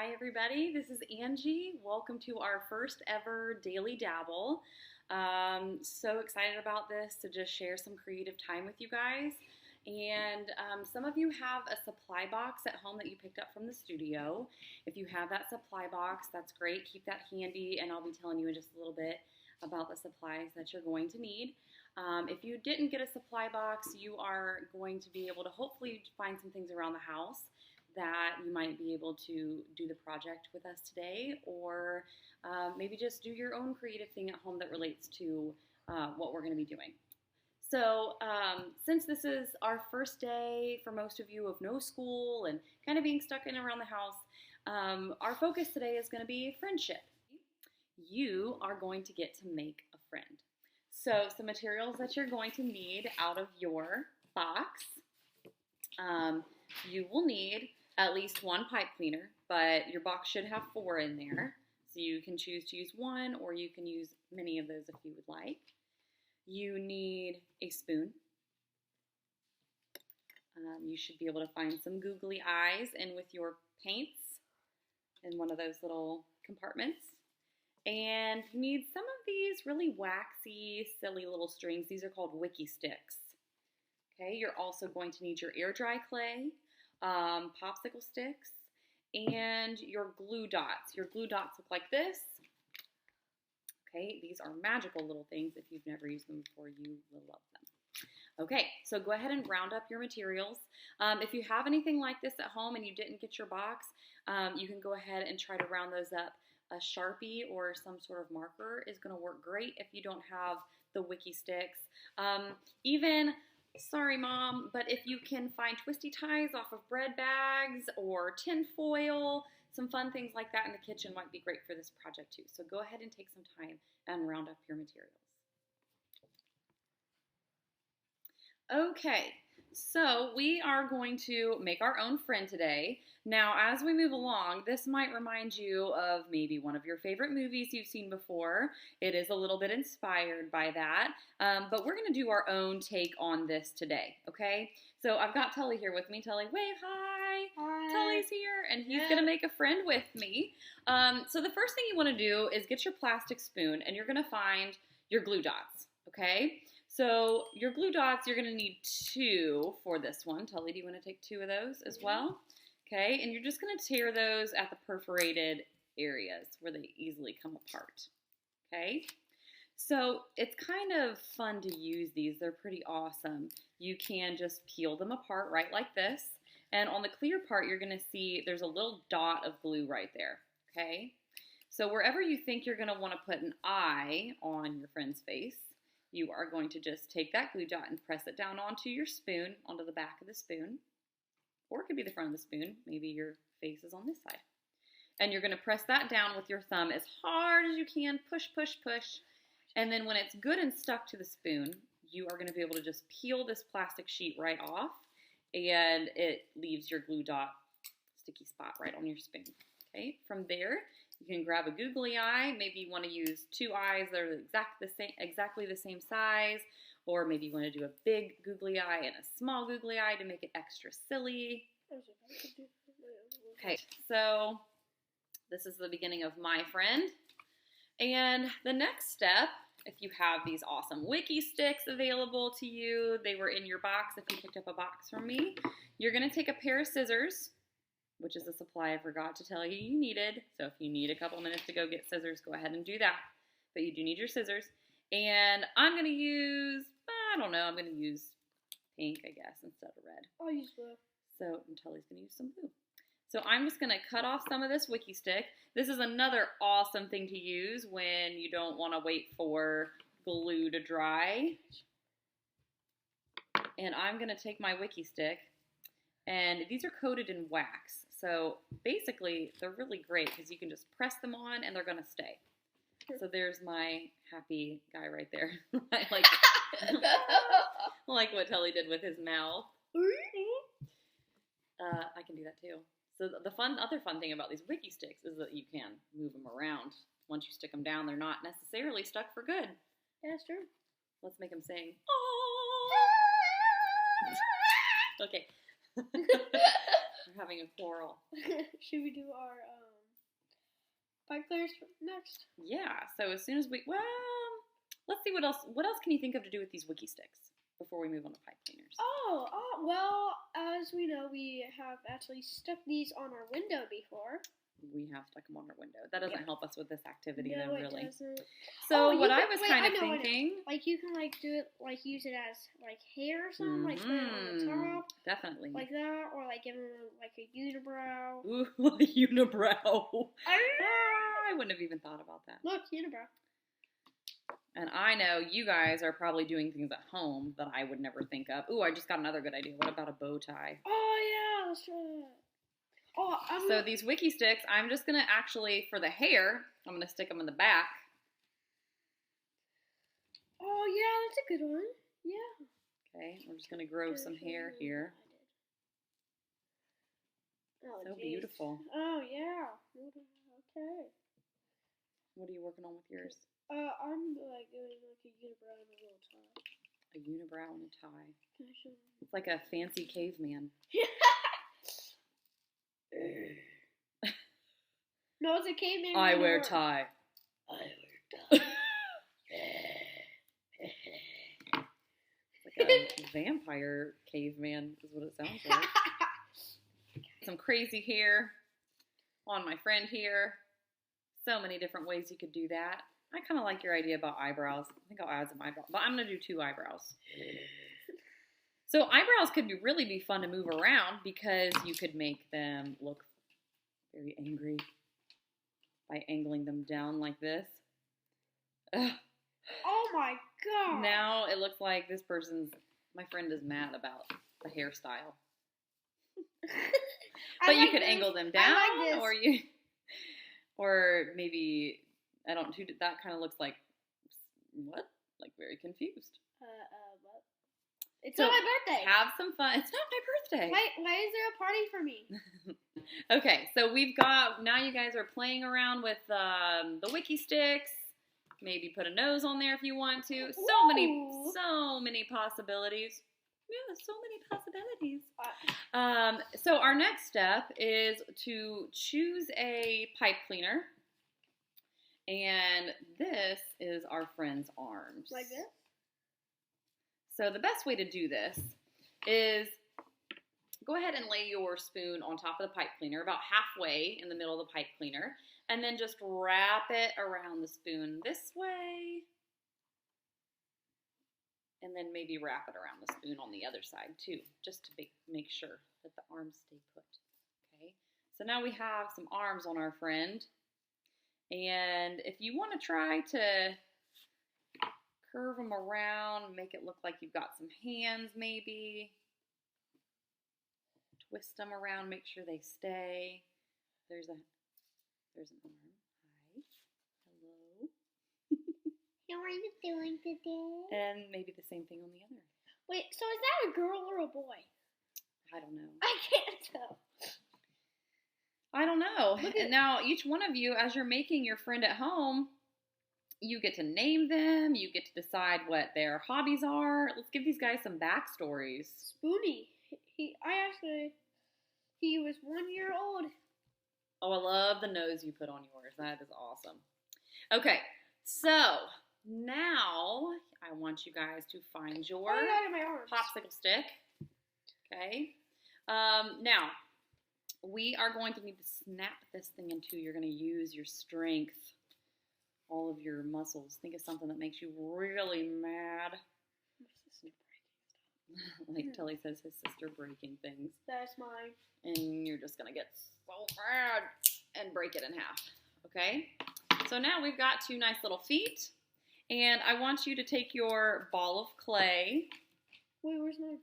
Hi everybody, this is Angie. Welcome to our first ever daily dabble. So excited about this to just share some creative time with you guys. And some of you have a supply box at home that you picked up from the studio. If you have that supply box, that's great. Keep that handy, and I'll be telling you in just a little bit about the supplies that you're going to need. If you didn't get a supply box, you are going to be able to hopefully find some things around the house that you might be able to do the project with us today, or maybe just do your own creative thing at home that relates to what we're going to be doing. So since this is our first day for most of you of no school and kind of being stuck in and around the house, our focus today is going to be friendship. You are going to get to make a friend. So some materials that you're going to need out of your box. You will need at least one pipe cleaner, but your box should have 4 in there. So you can choose to use one, or you can use many of those if you would like. You need a spoon. You should be able to find some googly eyes in with your paints in one of those little compartments. And you need some of these really waxy, silly little strings. These are called wiki sticks. Okay, you're also going to need your air dry clay, popsicle sticks, and your glue dots. Your glue dots look like this. Okay, these are magical little things. If you've never used them before, you will love them. Okay, so go ahead and round up your materials. If you have anything like this at home and you didn't get your box, you can go ahead and try to round those up. A Sharpie or some sort of marker is going to work great if you don't have the wiki sticks. Sorry, Mom, but if you can find twisty ties off of bread bags or tin foil, some fun things like that in the kitchen might be great for this project too. So go ahead and take some time and round up your materials. Okay, so we are going to make our own friend today. Now, as we move along, this might remind you of maybe one of your favorite movies you've seen before. It is a little bit inspired by that, but we're going to do our own take on this today, okay? So I've got Tully here with me. Tully, wave hi. Hi. Tully's here, and he's going to make a friend with me. So the first thing you want to do is get your plastic spoon, and you're going to find your glue dots, okay? So your glue dots, you're going to need 2 for this one. Tully, do you want to take 2 of those as well? Okay, and you're just going to tear those at the perforated areas where they easily come apart. Okay, so it's kind of fun to use these. They're pretty awesome. You can just peel them apart right like this. And on the clear part, you're going to see there's a little dot of glue right there. Okay, so wherever you think you're going to want to put an eye on your friend's face, you are going to just take that glue dot and press it down onto your spoon, onto the back of the spoon. Or it could be the front of the spoon. Maybe your face is on this side. And you're going to press that down with your thumb as hard as you can. Push, push, push. And then when it's good and stuck to the spoon, you are going to be able to just peel this plastic sheet right off. And it leaves your glue dot sticky spot right on your spoon. Okay, from there, you can grab a googly eye. Maybe you want to use 2 eyes that are exactly the same size. Or maybe you want to do a big googly eye and a small googly eye to make it extra silly. Okay, so this is the beginning of my friend. And the next step, if you have these awesome wiki sticks available to you, they were in your box if you picked up a box from me, you're going to take a pair of scissors, which is a supply I forgot to tell you you needed. So if you need a couple minutes to go get scissors, go ahead and do that. But you do need your scissors. And I'm going to use, I'm going to use pink, I guess, instead of red. I'll use blue. So Tully's going to use some blue. So I'm just going to cut off some of this wiki stick. This is another awesome thing to use when you don't want to wait for glue to dry. And I'm going to take my wiki stick, and these are coated in wax. So basically, they're really great because you can just press them on and they're going to stay. So there's my happy guy right there. I like what Tully did with his mouth. I can do that too. So the other fun thing about these wiki sticks is that you can move them around. Once you stick them down, they're not necessarily stuck for good. Yeah, that's true. Let's make them sing. Okay. We're having a quarrel. Should we do our pipe cleaners next. Yeah, so as soon as let's see what else can you think of to do with these wiki sticks before we move on to pipe cleaners? Well, as we know, we have actually stuck these on our window before. We have stuck them on our window. That doesn't help us with this activity, No, though, it really. doesn't. So what I was kind of thinking, like you can like do it, like use it as like hair or something, like put it on the top, definitely, like that, or like give them like a unibrow. Ooh, a unibrow. I wouldn't have even thought about that. Look, unibrow. And I know you guys are probably doing things at home that I would never think of. Ooh, I just got another good idea. What about a bow tie? Oh yeah, let's try that. So these wiki sticks, I'm just going to actually, for the hair, I'm going to stick them in the back. Oh, yeah, that's a good one. Yeah. Okay, we're just going to grow some hair here. Oh, so geez. Beautiful. Oh, yeah. Okay. What are you working on with yours? I'm like doing like a unibrow and a little tie. A unibrow and a tie. Can I show you? It's like a fancy caveman. No, it's a caveman. I wear tie. I wear tie. Like a vampire caveman is what it sounds like. Some crazy hair on my friend here. So many different ways you could do that. I kind of like your idea about eyebrows. I think I'll add some eyebrows, but I'm going to do 2 eyebrows. So eyebrows could really be fun to move around because you could make them look very angry by angling them down like this. Ugh. Oh my god. Now it looks like my friend is mad about the hairstyle. But you could angle them down, or maybe, I don't know, that kind of looks like, what? Like very confused. What? It's not my birthday. Have some fun. It's not my birthday. Why is there a party for me? Okay, so now you guys are playing around with the wiki sticks. Maybe put a nose on there if you want to. So many possibilities. Yeah, so many possibilities. So our next step is to choose a pipe cleaner. And this is our friend's arms. Like this? So the best way to do this is go ahead and lay your spoon on top of the pipe cleaner, about halfway in the middle of the pipe cleaner, and then just wrap it around the spoon this way. And then maybe wrap it around the spoon on the other side too, just to make sure that the arms stay put. Okay, so now we have some arms on our friend. And if you want to try to curve them around, make it look like you've got some hands maybe. Twist them around, make sure they stay. There's an arm. Hi. Hello. How are you doing today? And maybe the same thing on the other. Wait, so is that a girl or a boy? I don't know. I can't tell. I don't know. And now, each one of you, as you're making your friend at home, you get to name them. You get to decide what their hobbies are. Let's give these guys some backstories. Spoonie. He was 1 year old. Oh, I love the nose you put on yours. That is awesome. Okay, so now I want you guys to find your popsicle stick. Okay. Now, we are going to need to snap this thing in two. You're going to use your strength, all of your muscles. Think of something that makes you really mad. Like Tully says, his sister breaking things. That's mine. And you're just going to get so mad and break it in half. Okay? So now we've got 2 nice little feet. And I want you to take your ball of clay. Wait, where's my...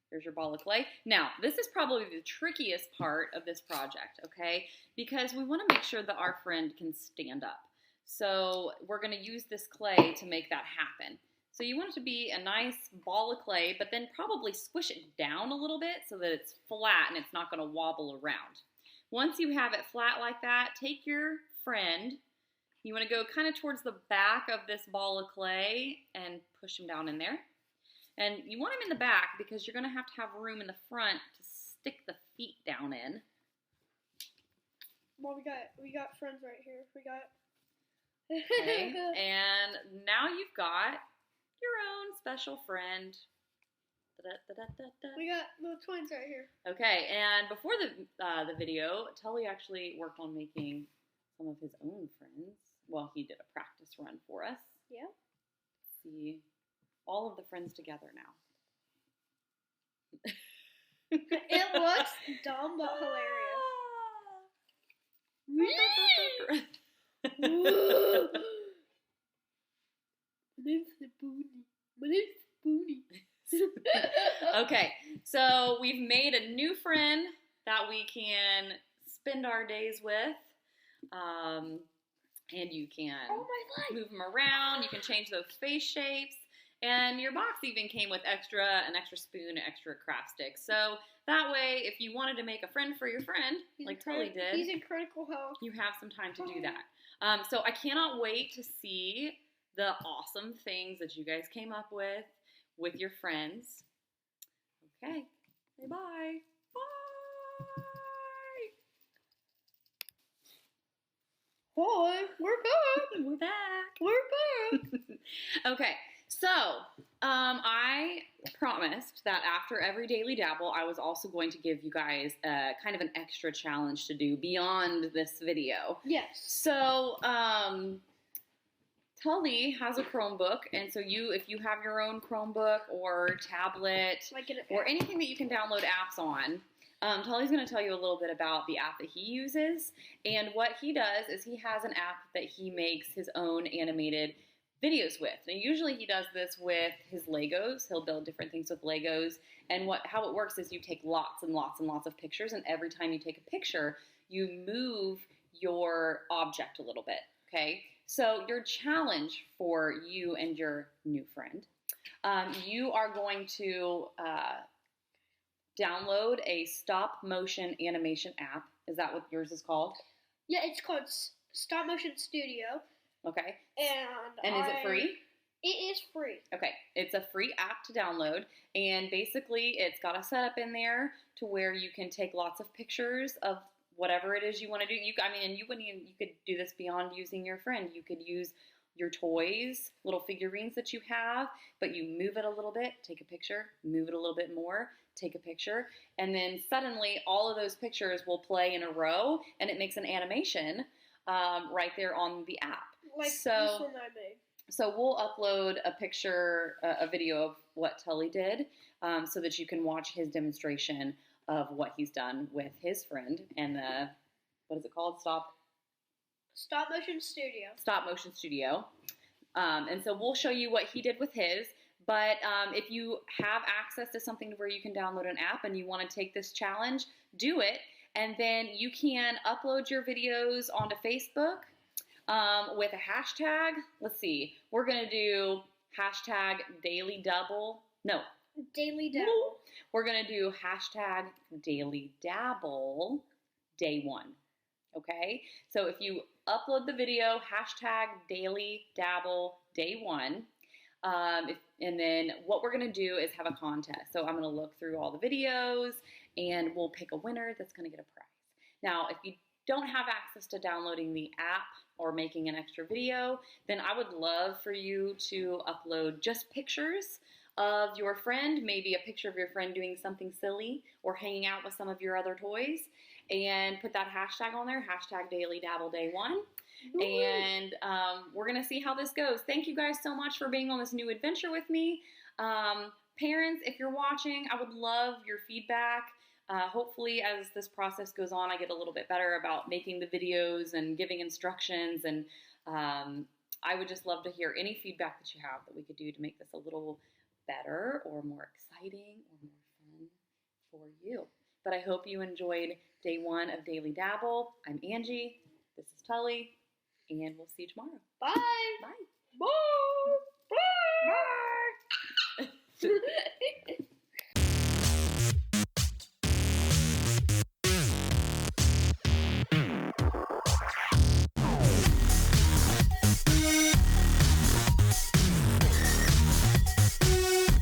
There's your ball of clay. Now, this is probably the trickiest part of this project, okay? Because we want to make sure that our friend can stand up. So we're going to use this clay to make that happen. So you want it to be a nice ball of clay, but then probably squish it down a little bit so that it's flat and it's not going to wobble around. Once you have it flat like that, take your friend. You want to go kind of towards the back of this ball of clay and push him down in there. And you want him in the back because you're going to have room in the front to stick the feet down in. Well, we got friends right here. We got. Okay, and now you've got your own special friend. Da-da-da-da-da-da. We got little twins right here. Okay, and before the video, Tully actually worked on making some of his own friends. Well, he did a practice run for us. Yeah. See all of the friends together now. It looks dumb but hilarious. My name's Booty. Okay, so we've made a new friend that we can spend our days with. And you can move them around. You can change those face shapes. And your box even came with an extra spoon, and extra craft sticks. So that way, if you wanted to make a friend for your friend, like Tully did, he's in critical health. You have some time to do that. So I cannot wait to see the awesome things that you guys came up with your friends. Okay, say bye. Bye. Hi, we're back. We're back. We're back. Okay, so I promised that after every Daily Dabble, I was also going to give you guys kind of an extra challenge to do beyond this video. Yes. So Tully has a Chromebook, and so if you have your own Chromebook or tablet or anything that you can download apps on, Tully's going to tell you a little bit about the app that he uses. And what he does is he has an app that he makes his own animated videos with. And usually he does this with his Legos. He'll build different things with Legos. And how it works is you take lots and lots and lots of pictures, and every time you take a picture, you move your object a little bit, okay? So your challenge for you and your new friend, you are going to download a stop motion animation app. Is that what yours is called? Yeah, it's called Stop Motion Studio. Okay. And is it free? It is free. Okay. It's a free app to download, and basically it's got a setup in there to where you can take lots of pictures of whatever it is you want to do. You could do this beyond using your friend. You could use your toys, little figurines that you have, but you move it a little bit, take a picture, move it a little bit more, take a picture, and then suddenly all of those pictures will play in a row, and it makes an animation right there on the app. Like this one I made. So we'll upload a video of what Tully did so that you can watch his demonstration of what he's done with his friend and what is it called? Stop Motion Studio. Stop Motion Studio. And so we'll show you what he did with his. But if you have access to something where you can download an app and you want to take this challenge, do it. And then you can upload your videos onto Facebook with a hashtag. Let's see. We're going to do hashtag Daily Double. No. Daily Dabble. We're going to do hashtag Daily Dabble Day 1. Okay? So if you upload the video, hashtag Daily Dabble Day 1. And then what we're going to do is have a contest. So I'm going to look through all the videos and we'll pick a winner that's going to get a prize. Now, if you don't have access to downloading the app or making an extra video, then I would love for you to upload just pictures of your friend, maybe a picture of your friend doing something silly or hanging out with some of your other toys, and put that hashtag on there, hashtag Daily Dabble Day 1. And we're going to see how this goes. Thank you guys so much for being on this new adventure with me. Parents, if you're watching, I would love your feedback. Hopefully, as this process goes on, I get a little bit better about making the videos and giving instructions. And I would just love to hear any feedback that you have that we could do to make this a little better or more exciting or more fun for you. But I hope you enjoyed day 1 of Daily Dabble. I'm Angie. This is Tully. And we'll see you tomorrow. Bye. Bye. Bye. Bye. Bye.